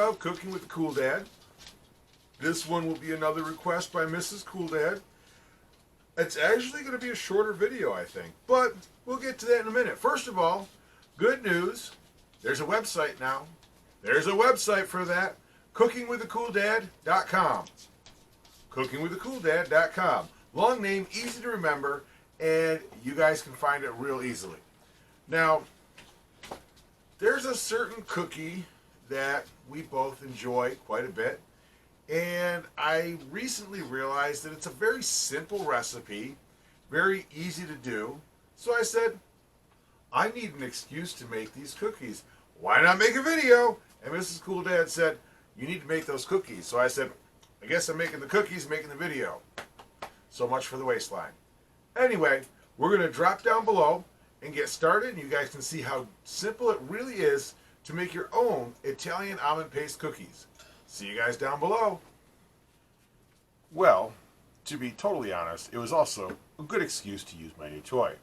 of Cooking with the Cool Dad. This one will be another request by Mrs. Cool Dad. It's actually going to be a shorter video, I think, but we'll get to that in a minute. First of all, good news. There's a website now. There's a website for that. CookingWithTheCoolDad.com. CookingWithTheCoolDad.com. Long name, easy to remember, and you guys can find it real easily. Now, there's a certain cookie that we both enjoy quite a bit, and I recently realized that it's a very simple recipe, very easy to do. So I said, I need an excuse to make these cookies. Why not make a video? And Mrs. Cool Dad said, you need to make those cookies. So I said, I guess I'm making the cookies, making the video. So much for the waistline. Anyway, we're going to drop down below and get started. And you guys can see how simple it really is to make your own Italian almond paste cookies. See you guys down below. Well, to be totally honest, it was also a good excuse to use my new toy.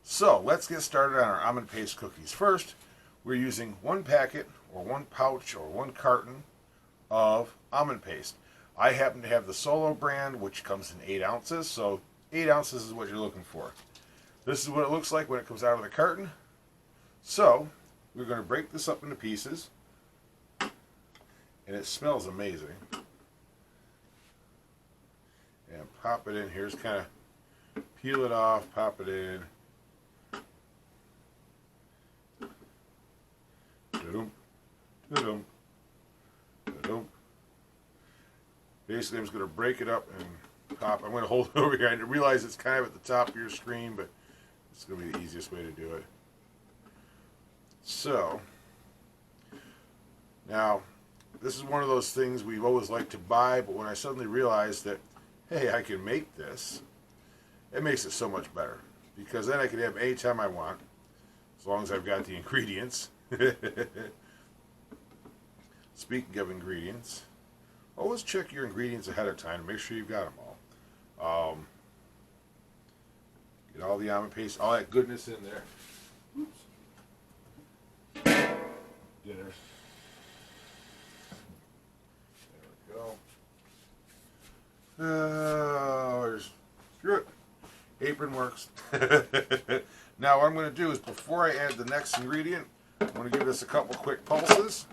So let's get started on our almond paste cookies. First, we're using 1 packet or 1 pouch or 1 carton of almond paste. I happen to have the Solo brand, which comes in 8 ounces, so 8 ounces is what you're looking for. This is what it looks like when it comes out of the carton. So we're going to break this up into pieces, and it smells amazing. And pop it in. Here's kind of peel it off, pop it in. Da-dum, da-dum, da-dum. Basically, I'm just going to break it up and pop. I'm going to hold it over here. I realize it's kind of at the top of your screen, but it's going to be the easiest way to do it. So, now, this is one of those things we've always liked to buy, but when I suddenly realized that, hey, I can make this, it makes it so much better. Because then I can have any time I want, as long as I've got the ingredients. Speaking of ingredients, always check your ingredients ahead of time to make sure you've got them all. Get all the almond paste, all that goodness in there. Oops. Dinner. There we go. Screw it. Apron works. Now what I'm going to do is, before I add the next ingredient, I'm going to give this a couple quick pulses.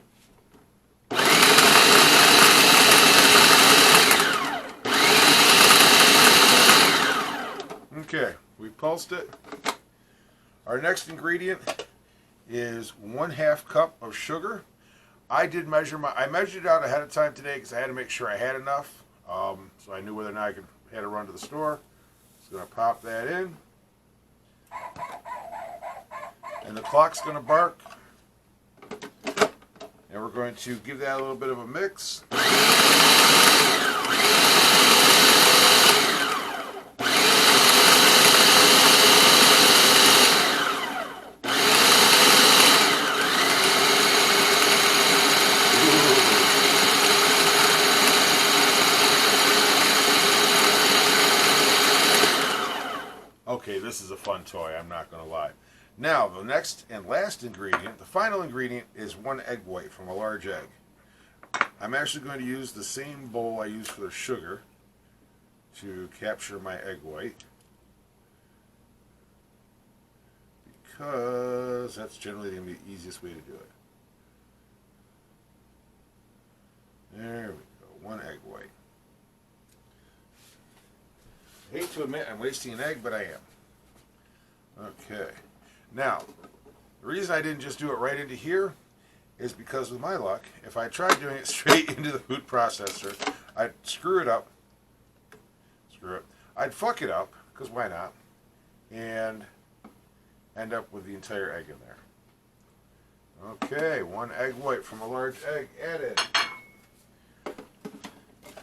Okay, we pulsed it. Our next ingredient is 1/2 cup of sugar. I measured it out ahead of time today because I had to make sure I had enough. So I knew whether or not I had to run to the store. Just going to pop that in. And the clock's going to bark. And we're going to give that a little bit of a mix. Okay, this is a fun toy, I'm not going to lie. Now, the next and last ingredient, the final ingredient, is 1 egg white from a large egg. I'm actually going to use the same bowl I used for the sugar to capture my egg white, because that's generally going to be the easiest way to do it. There we go, 1 egg white. I hate to admit I'm wasting an egg, but I am. Okay. Now, the reason I didn't just do it right into here is because, with my luck, if I tried doing it straight into the food processor, I'd screw it up. I'd fuck it up, because why not? And end up with the entire egg in there. Okay, 1 egg white from a large egg added.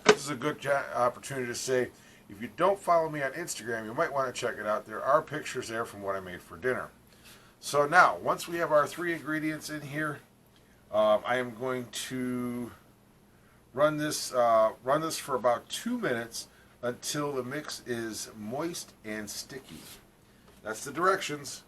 This is a good opportunity to say, if you don't follow me on Instagram, you might want to check it out. There are pictures there from what I made for dinner. So now, once we have our 3 ingredients in here, I am going to run this for about 2 minutes until the mix is moist and sticky. That's the directions.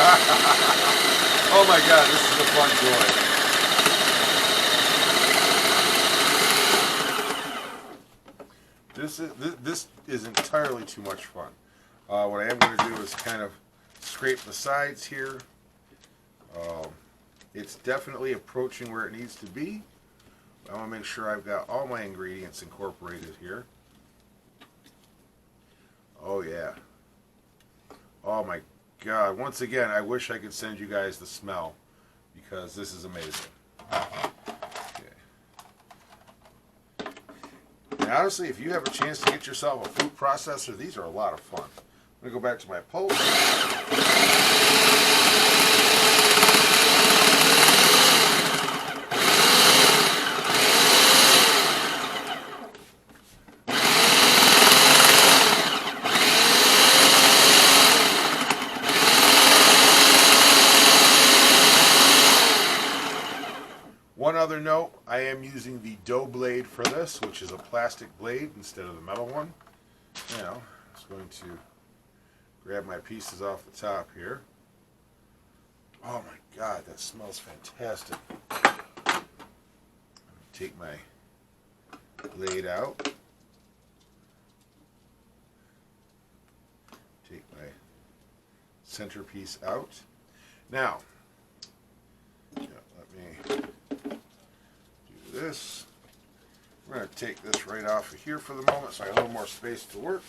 Oh my God, this is a fun toy. This is entirely too much fun. What I am going to do is kind of scrape the sides here. It's definitely approaching where it needs to be. I want to make sure I've got all my ingredients incorporated here. Oh yeah. Oh my God. Once again, I wish I could send you guys the smell because this is amazing. Okay. And honestly, if you have a chance to get yourself a food processor, these are a lot of fun. I'm going to go back to my pulse. One other note, I am using the dough blade for this, which is a plastic blade instead of the metal one. Now, I'm just going to grab my pieces off the top here. Oh my God, that smells fantastic. Take my blade out. Take my centerpiece out. Now, let me this. We're going to take this right off of here for the moment so I have a little more space to work.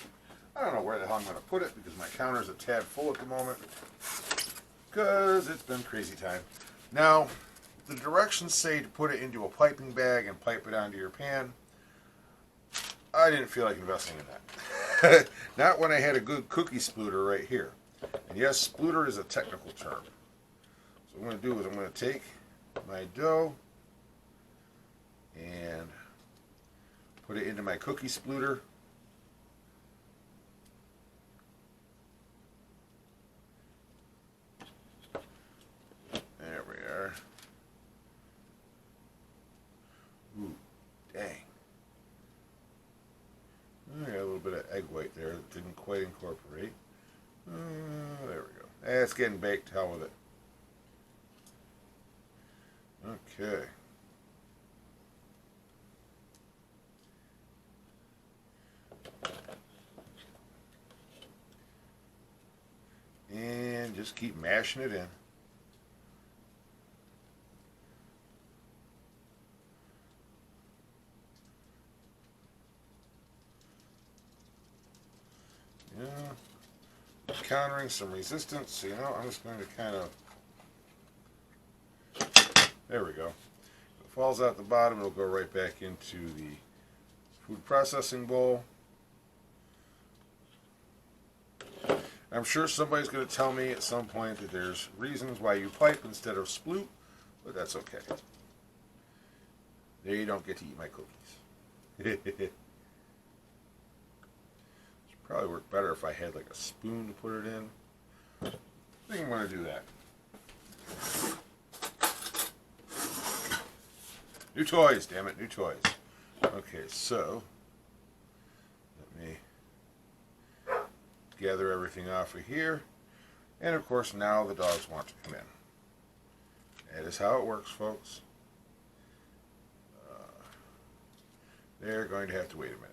I don't know where the hell I'm going to put it because my counter's a tad full at the moment because it's been crazy time. Now, the directions say to put it into a piping bag and pipe it onto your pan. I didn't feel like investing in that. Not when I had a good cookie splutter right here. And yes, splutter is a technical term. So what I'm going to do is I'm going to take my dough and put it into my cookie splutter. There we are. Ooh, dang. I got a little bit of egg white there that didn't quite incorporate. There we go. It's getting baked. Hell with it. Okay. And just keep mashing it in. Yeah, countering some resistance, so you know, I'm just going to kind of, there we go. If it falls out the bottom, it'll go right back into the food processing bowl. I'm sure somebody's going to tell me at some point that there's reasons why you pipe instead of sploot, but that's okay. There you don't get to eat my cookies. Probably work better if I had like a spoon to put it in. I think I'm going to do that. New toys, damn it, new toys. Okay, so let me gather everything off of here. And of course now the dogs want to come in. That is how it works, folks. They're going to have to wait a minute.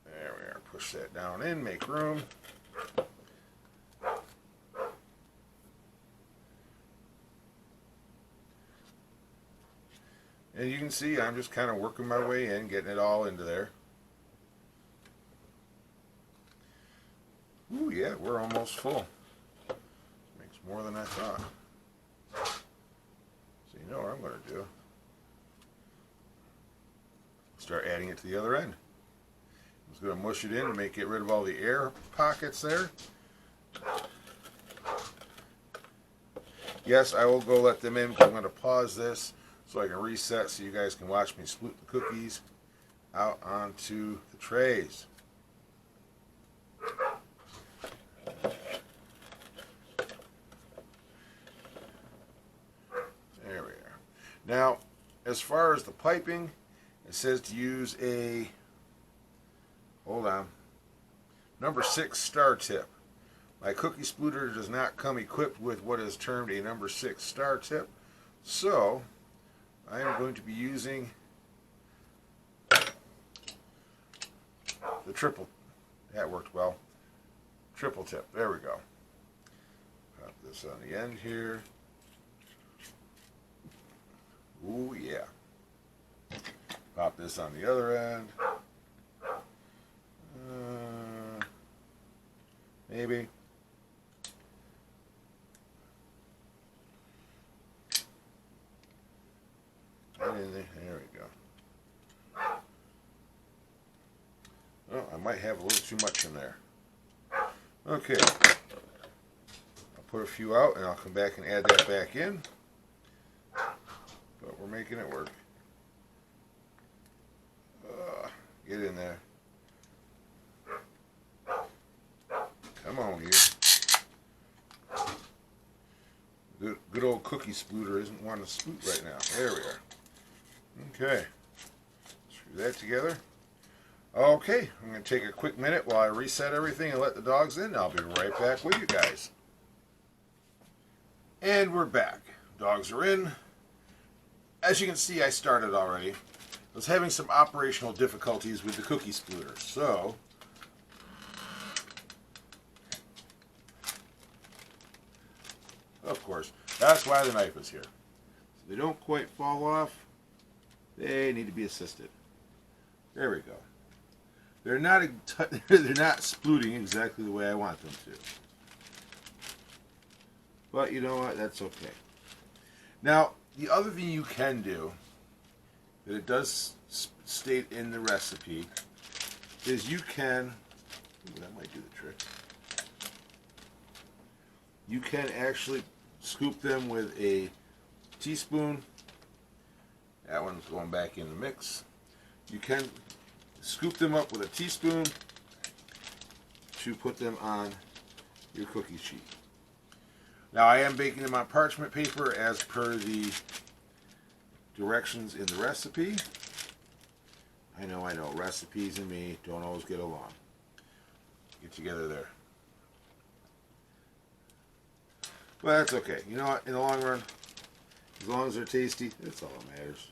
There we are. Push that down in, make room. And you can see I'm just kind of working my way in, getting it all into there. Ooh, yeah, we're almost full. Makes more than I thought. So you know what I'm going to do? Start adding it to the other end. I'm just going to mush it in and get rid of all the air pockets there. Yes, I will go let them in, but I'm going to pause this so I can reset so you guys can watch me split the cookies out onto the trays. There we are. Now, as far as the piping, it says to use a hold on, number 6 star tip. My cookie splutter does not come equipped with what is termed a number 6 star tip, so I am going to be using the triple. That worked well. Triple tip. There we go. Pop this on the end here. Ooh, yeah. Pop this on the other end. Maybe. There we go. Oh, I might have a little too much in there. Okay. I'll put a few out and I'll come back and add that back in. But we're making it work. Get in there. Come on, you. Good old cookie spluter isn't wanting to sploot right now. There we are. Okay. Screw that together. Okay, I'm going to take a quick minute while I reset everything and let the dogs in. I'll be right back with you guys. And we're back. Dogs are in. As you can see, I started already. I was having some operational difficulties with the cookie spluter, so of course, that's why the knife is here. So they don't quite fall off. They need to be assisted. There we go. They're not spluting exactly the way I want them to. But you know what? That's okay. Now, the other thing you can do, that it does state in the recipe, is you can, ooh, that might do the trick. You can actually scoop them with a teaspoon. That one's going back in the mix. You can scoop them up with a teaspoon to put them on your cookie sheet. Now I am baking them on parchment paper as per the directions in the recipe. I know, recipes and me don't always get along. Get together there. Well, that's okay. You know what? In the long run, as long as they're tasty, that's all that matters.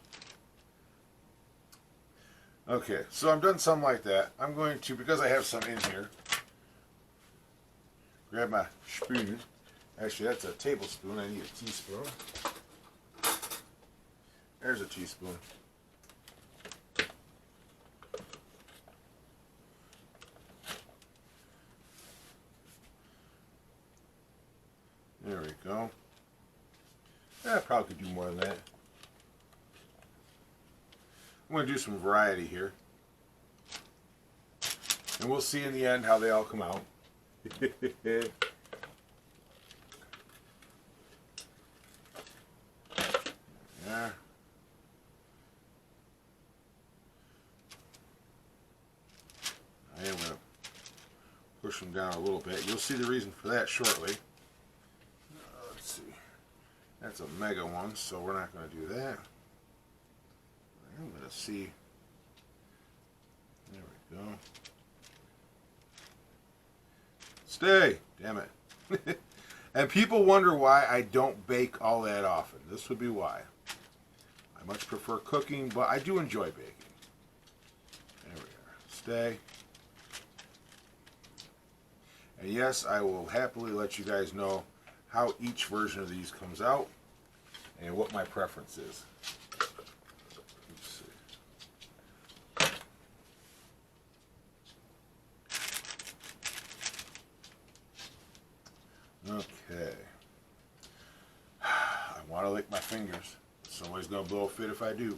Okay, so I'm done something like that. I'm going to, because I have some in here, grab my spoon. Actually, that's a tablespoon. I need a teaspoon. There's a teaspoon. There we go. I probably could do more than that. I'm going to do some variety here. And we'll see in the end how they all come out. Yeah. I am going to push them down a little bit. You'll see the reason for that shortly. Let's see. That's a mega one, so we're not going to do that. I'm going to see. There we go. Stay! Damn it. And people wonder why I don't bake all that often. This would be why. I much prefer cooking, but I do enjoy baking. There we are. Stay. And yes, I will happily let you guys know how each version of these comes out and what my preference is. Okay. I want to lick my fingers. Somebody's going to blow a fit if I do.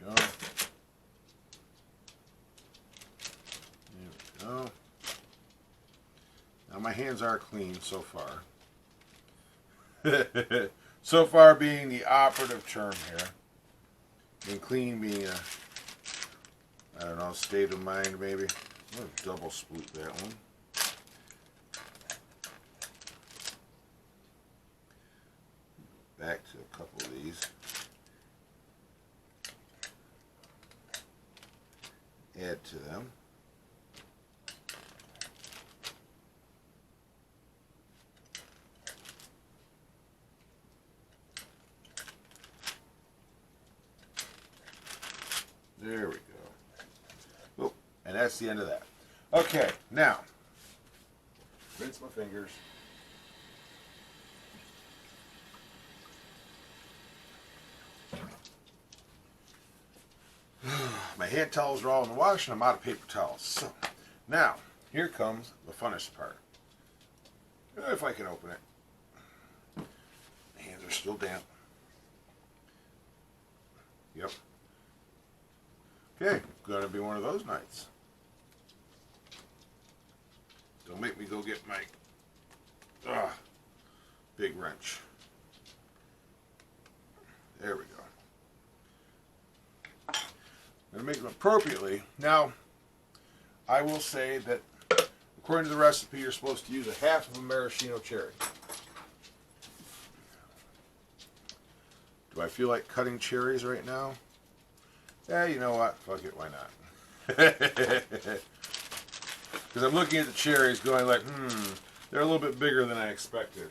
There we go. There we go. Now my hands are clean so far. So far being the operative term here. And clean being a, I don't know, state of mind maybe. I'm going to double sploot that one. back to a couple of these. Add to them. There we go. Oh, and that's the end of that. Okay, now, rinse my fingers. My hand towels are all in the wash and I'm out of paper towels. So, now, here comes the funnest part. If I can open it. My hands are still damp. Yep. Okay, gonna be one of those nights. Don't make me go get my big wrench. There we go. I'm gonna make them appropriately. Now, I will say that according to the recipe, you're supposed to use a half of a maraschino cherry. Do I feel like cutting cherries right now? Yeah, you know what? Fuck it, why not? Because I'm looking at the cherries going like, they're a little bit bigger than I expected.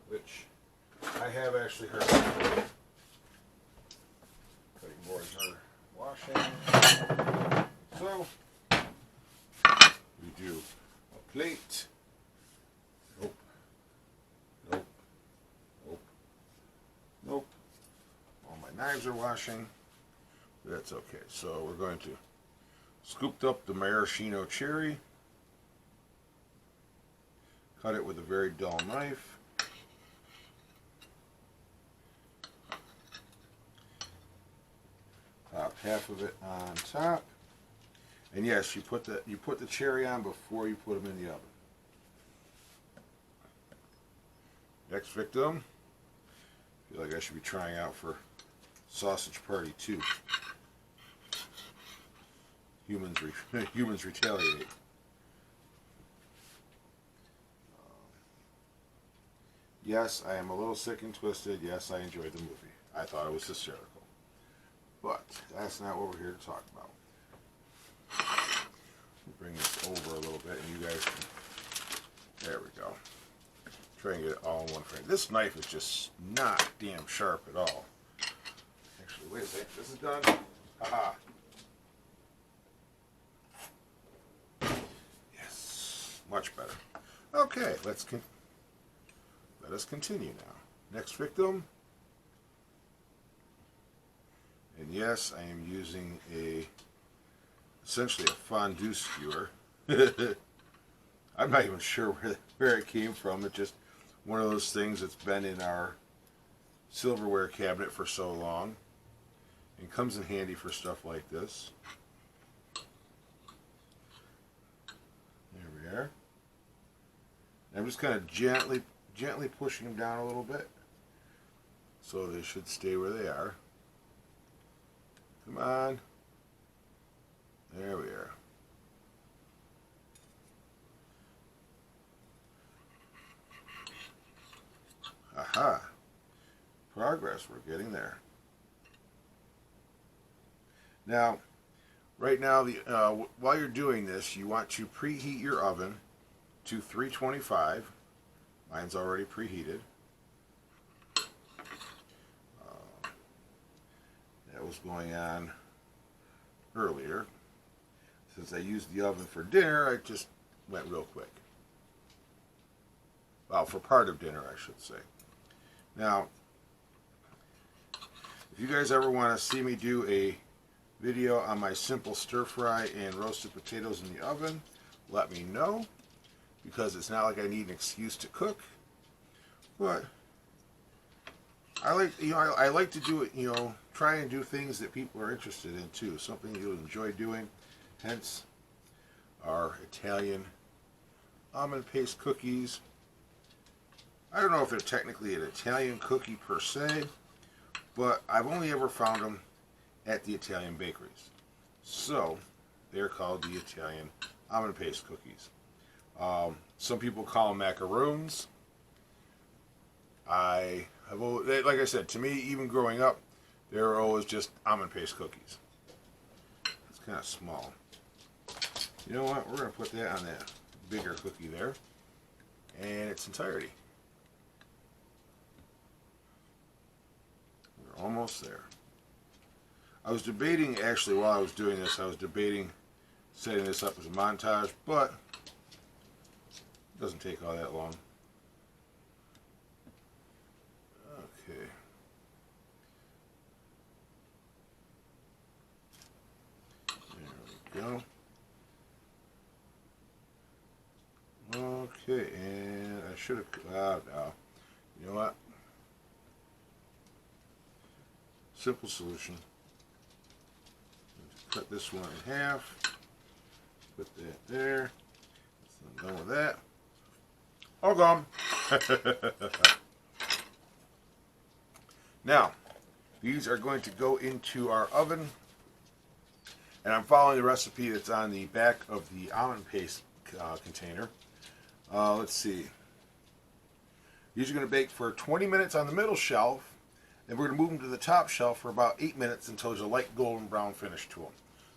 Which I have actually heard. Cutting boards are washing. So, we do a plate. Nope. Nope. Nope. Nope. All my knives are washing. But that's okay. So we're going to scoop up the maraschino cherry. Cut it with a very dull knife. Top half of it on top. And yes, you put the cherry on before you put them in the oven. Next victim. I feel like I should be trying out for Sausage Party 2. Humans retaliate. Yes, I am a little sick and twisted. Yes, I enjoyed the movie. I thought it was hysterical. But that's not what we're here to talk about. Bring this over a little bit and you guys can... There we go. Try and get it all in one frame. This knife is just not damn sharp at all. Actually, wait a second. This is done. Haha. Yes. Much better. Okay, let us continue now. Next victim. And yes, I am using essentially a fondue skewer. I'm not even sure where it came from. It's just one of those things that's been in our silverware cabinet for so long and comes in handy for stuff like this. There we are. And I'm just kind of gently pushing them down a little bit so they should stay where they are. Come on. There we are. Aha. Progress. We're getting there. Now, right now, while you're doing this, you want to preheat your oven to 325. Mine's already preheated. That was going on earlier. Since I used the oven for dinner, I just went real quick. Well, for part of dinner, I should say. Now, if you guys ever want to see me do a video on my simple stir fry and roasted potatoes in the oven, let me know, because it's not like I need an excuse to cook. But I like, I like to do it, try and do things that people are interested in too, something you'll enjoy doing. Hence our Italian almond paste cookies. I don't know if they're technically an Italian cookie per se, but I've only ever found them at the Italian bakeries. So they're called the Italian almond paste cookies. Some people call them macaroons. I have always, like I said, to me, even growing up, they were always just almond paste cookies. It's kind of small. You know what? We're going to put that on that bigger cookie there in its entirety. We're almost there. I was debating, actually, while I was doing this, I was debating setting this up as a montage, but it doesn't take all that long. Okay. There we go. Okay, and I should have, no. You know what? Simple solution. Cut this one in half. Put that there. So I'm done with that. All gone. Now, these are going to go into our oven. And I'm following the recipe that's on the back of the almond paste container. Let's see. These are going to bake for 20 minutes on the middle shelf. And we're going to move them to the top shelf for about 8 minutes until there's a light golden brown finish to them.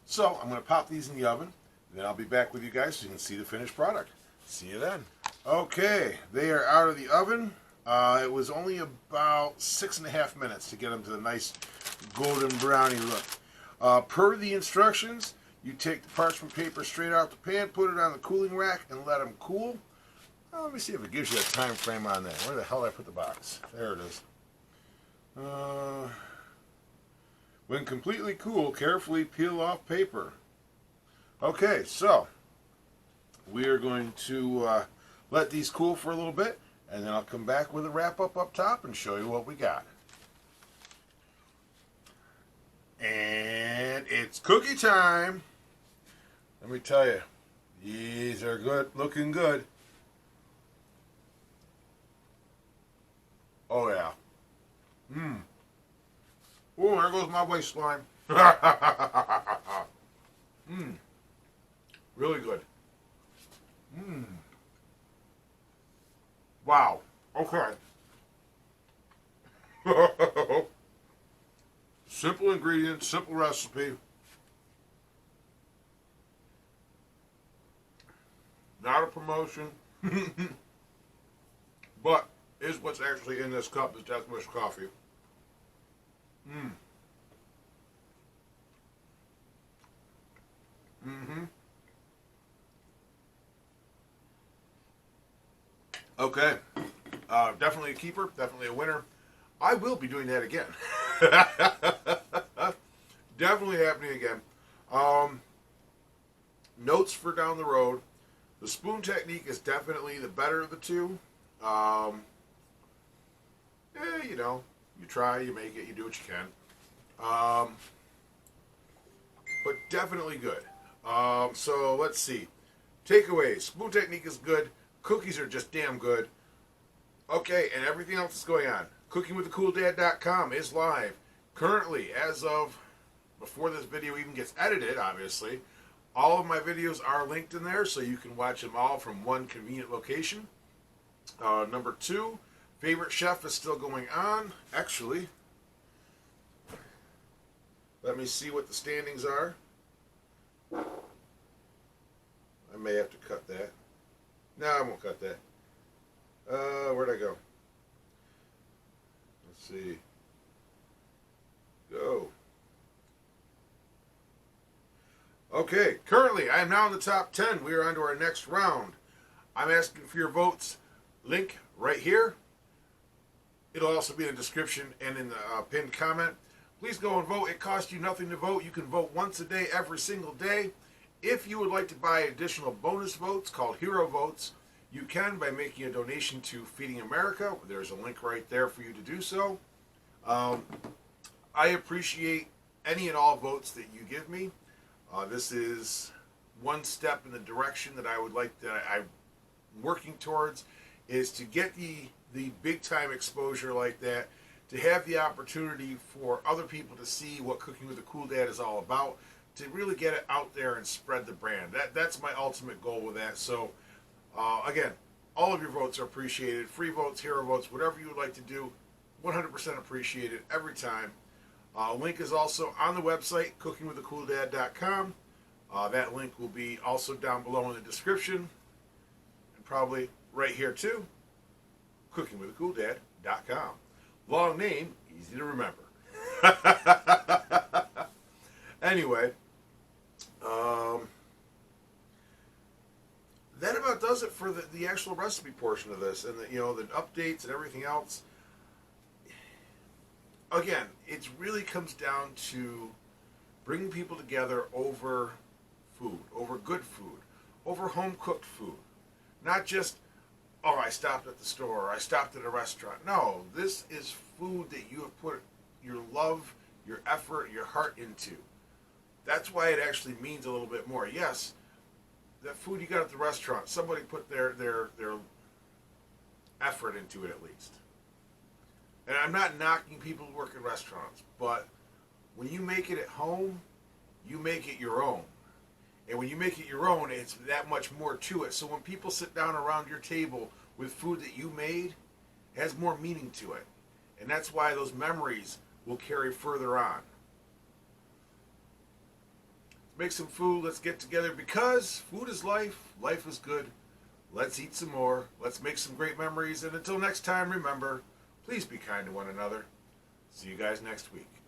So I'm going to pop these in the oven. And then I'll be back with you guys so you can see the finished product. See you then. Okay, they are out of the oven. It was only about 6.5 minutes to get them to the nice golden brownie look. Per the instructions, you take the parchment paper straight out the pan, put it on the cooling rack, and let them cool. Let me see if it gives you a time frame on that. Where the hell did I put the box? There it is. When completely cool, carefully peel off paper. Okay, so we are going to let these cool for a little bit, and then I'll come back with a wrap-up up top and show you what we got. And it's cookie time. Let me tell you, these are good, looking good. Oh yeah. Oh, there goes my waistline. Really good. Wow. Okay. Simple ingredients, simple recipe. Not a promotion. But is what's actually in this cup is Death Wish coffee. Okay. Definitely a keeper. Definitely a winner. I will be doing that again. Definitely happening again. Notes for down the road. The spoon technique is definitely the better of the two. You know, you try, you make it, you do what you can. But definitely good. So let's see. Takeaways. Spoon technique is good. Cookies are just damn good. Okay, and everything else is going on. CookingWithTheCoolDad.com is live. Currently, as of before this video even gets edited, obviously, all of my videos are linked in there, so you can watch them all from one convenient location. Number 2, Favorite Chef is still going on. Actually, let me see what the standings are. I may have to cut that. No, I won't cut that. Where'd I go? Let's see. Go. Okay, currently I am now in the top 10. We are on to our next round. I'm asking for your votes. Link right here. It'll also be in the description and in the pinned comment. Please go and vote. It costs you nothing to vote. You can vote once a day, every single day. If you would like to buy additional bonus votes called Hero Votes, you can by making a donation to Feeding America. There's a link right there for you to do so. I appreciate any and all votes that you give me. This is one step in the direction that I would like, that I'm working towards, is to get the big time exposure like that, to have the opportunity for other people to see what Cooking with a Cool Dad is all about, to really get it out there and spread the brand. That's my ultimate goal with that. So again, All of your votes are appreciated. Free votes, hero votes, whatever you would like to do, 100% appreciated every time. Link is also on the website, cookingwithacooldad.com. That link will be also down below in the description, and probably right here too, cookingwithacooldad.com. Long name, easy to remember. Anyway, that about does it for the actual recipe portion of this, and the updates and everything else. Again, it really comes down to bringing people together over food, over good food, over home cooked food. Not just, oh, I stopped at the store, or I stopped at a restaurant. No, this is food that you have put your love, your effort, your heart into. That's why it actually means a little bit more. Yes, that food you got at the restaurant, somebody put their effort into it at least. And I'm not knocking people who work in restaurants, but when you make it at home, you make it your own. And when you make it your own, it's that much more to it. So when people sit down around your table with food that you made, it has more meaning to it. And that's why those memories will carry further on. Let's make some food. Let's get together, because food is life. Life is good. Let's eat some more. Let's make some great memories. And until next time, remember, please be kind to one another. See you guys next week.